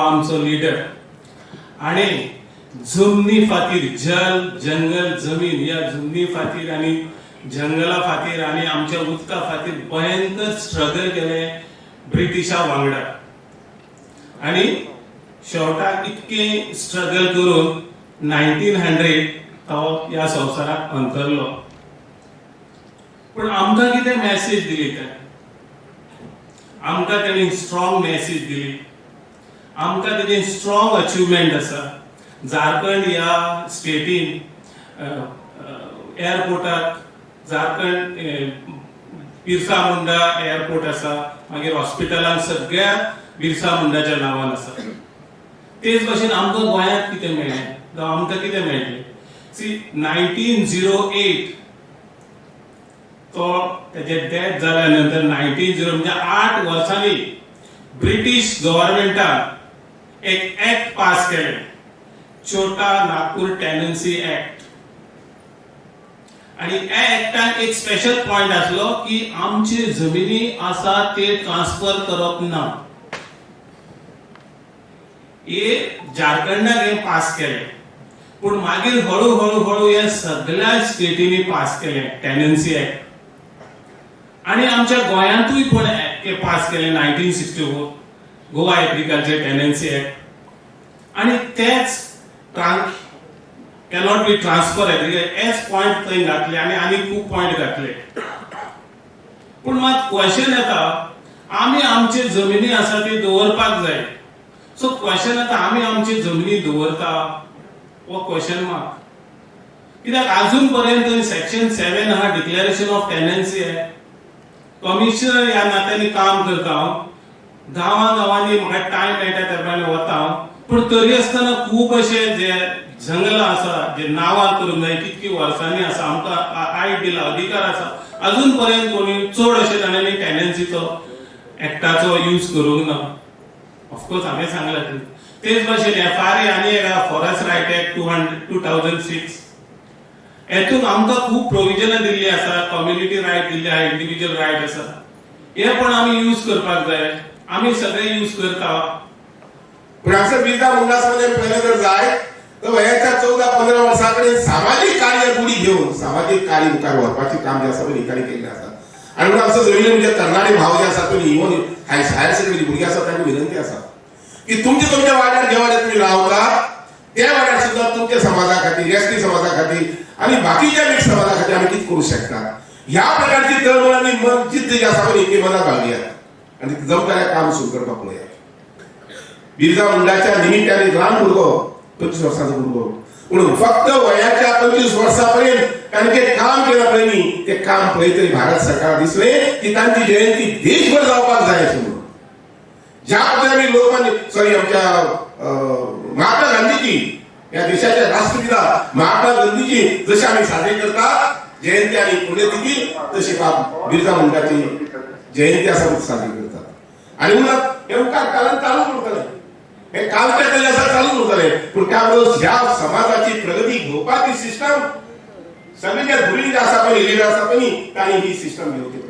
आमचो लीडर आणि जमनी फातीर जल जंगल जमीन या जमनी फातीर आणि जंगला फातीर आणि आमच्या उदका फातीर भयंकर स्ट्रगल केले ब्रिटिशा वांगडा आणि शेवटाक इतके स्ट्रगल करून 1900 तो या संवसाराक अंतरलो. पण आमकां कितें मेसेज दिली काय? आमकां तेणी स्ट्रॉंग मेसेज दिली. आमकां तेजे स्ट्रॉंग अचिवमेंट आसा. झारखंड या स्टेटीन एअरपोर्टाक झारखंड बिरसा मुंडा एअरपोर्ट आसा. मागीर हॉस्पिटलांक सगळ्या बिरसा मुंडाच्या नांवान आसा. तेच भाशेन आमकां गोंयांत कितें मेळ्ळें जावं आमकां कितें मेळ्ळें? सी 1908 तो तेजे डेथ जाल्या नंतर 1900 म्हणजे 8 वर्सांनी ब्रिटिश गव्हर्नमेंटान एक ऍक्ट पास केले, छोटा नागपूर टेनन्सी ऍक्ट. आणि या ऍक्टान एक स्पेशल पॉइंट आसलो की आमचे जमिनी आसा ते ट्रान्सफर करप ना. हे झारखंडाक हे पास केले, पण मागीर हळूहळू या सगळ्या स्टेटीनी पास केले टेनन्सी ऍक्ट. आणि आमच्या गोंयांतूय पण हे पास केले 1964 गोवा एग्रीकल्चर टेनन्सी ऍक्ट. आणि तेच cannot be transfer as point थंय घातले आणि खूप पॉइंट घातले. पण मात क्वेश्चन येता, आमी आमचे जमिनी आसा ती दवरपाक जाय. सो क्वेश्चन येता, आमी आमची जमिनी दवरता वो क्वेश्चन मार्क. कित्याक अजून पर्यंत सेक्शन 7 हा declaration of tenancy act commissioner या नात्याने काम करता. गांवांनी म्हाका टायम मेळटा त्या प्रमाणे वता. पण तरी आसतना खूप अशे जे जंगलां आसा जे नांवां करूंक जाय कितकी वर्सांनी आसा आमकां आयट दिला अधिकार आसा. अजून पर्यंत कोणी चड अशे जाणांनी टेनन्सीचो ऍक्टाचो यूज करूंक ना. ऑफकोर्स हांवें सांगलां तेच भाशेन FRA आनी फॉरेस्ट रायट ऍक्ट 2006 हेतून आमकां खूप प्रोविजनां दिल्ली आसा. कम्युनिटी रायट दिल्ले आहा, इंडिव्हिज्युअल रायट आसा. हे पण आमी यूज करपाक जाय. आमी सगळे यूज करता. पण असं बिरसा मुंडामध्ये पहिले जर जाय तर वयाच्या 14-15 वर्षाकडे सामाजिक कार्य पुढे घेऊन सामाजिक कार्य मुखार व्हरपाचे काम जे आसा पळय निकाली केल्लें आसा. आणि म्हणून आमचो जवळीं म्हणजे तरणाटे भाव जे आसा पळय इवन हायर सेकंडरी भुरगीं आसा तांकां विनंती आसा की तुमच्या वाड्यार जे वाड्यार तुम्ही रावता त्या वाड्यार सुद्धा तुमच्या समाजा खातीर एसटी समाजा खातीर आणि बाकीच्या मिक्स समाजा खातीर आमी कितें करूं शकता ह्या प्रकारची तळमळ आनी मन जिद्द जी आसा पळय ती मनात घालुयात आणि जमणाऱ्या काम सुरू करपाक पळयात. बिरसा मुंडाच्या निमित्ताने ल्हान भुरगो 25 वर्सांचो भुरगो म्हणून फक्त वयाच्या 25 वर्सांपर्यंत तांणे काम केलं पळय ते काम पळयतरी भारत सरकार दिसले की तांची जयंती देशभर जावपाक जाय अशें म्हणून. ज्या पद्धतीने लोकमान्य आमच्या महात्मा गांधीजी या देशाच्या राष्ट्रपिता महात्मा गांधीजी जसे आम्ही साजरी करता जयंती आणि पुण्यतिथी तशी बिरसा मुंडाची जयंती असं साजरी करतात. आणि म्हणून हे उपकार कालन चालूच उरतले, हे कालच्या तरी असं चालूच उरतले. पण त्याबरोबर ह्या समाजाची प्रगती घेवपाची सिस्टम सगळ्या भुरगीं जी आसा पळय लीडर आसा पळय तांणी ही सिस्टम घेवची.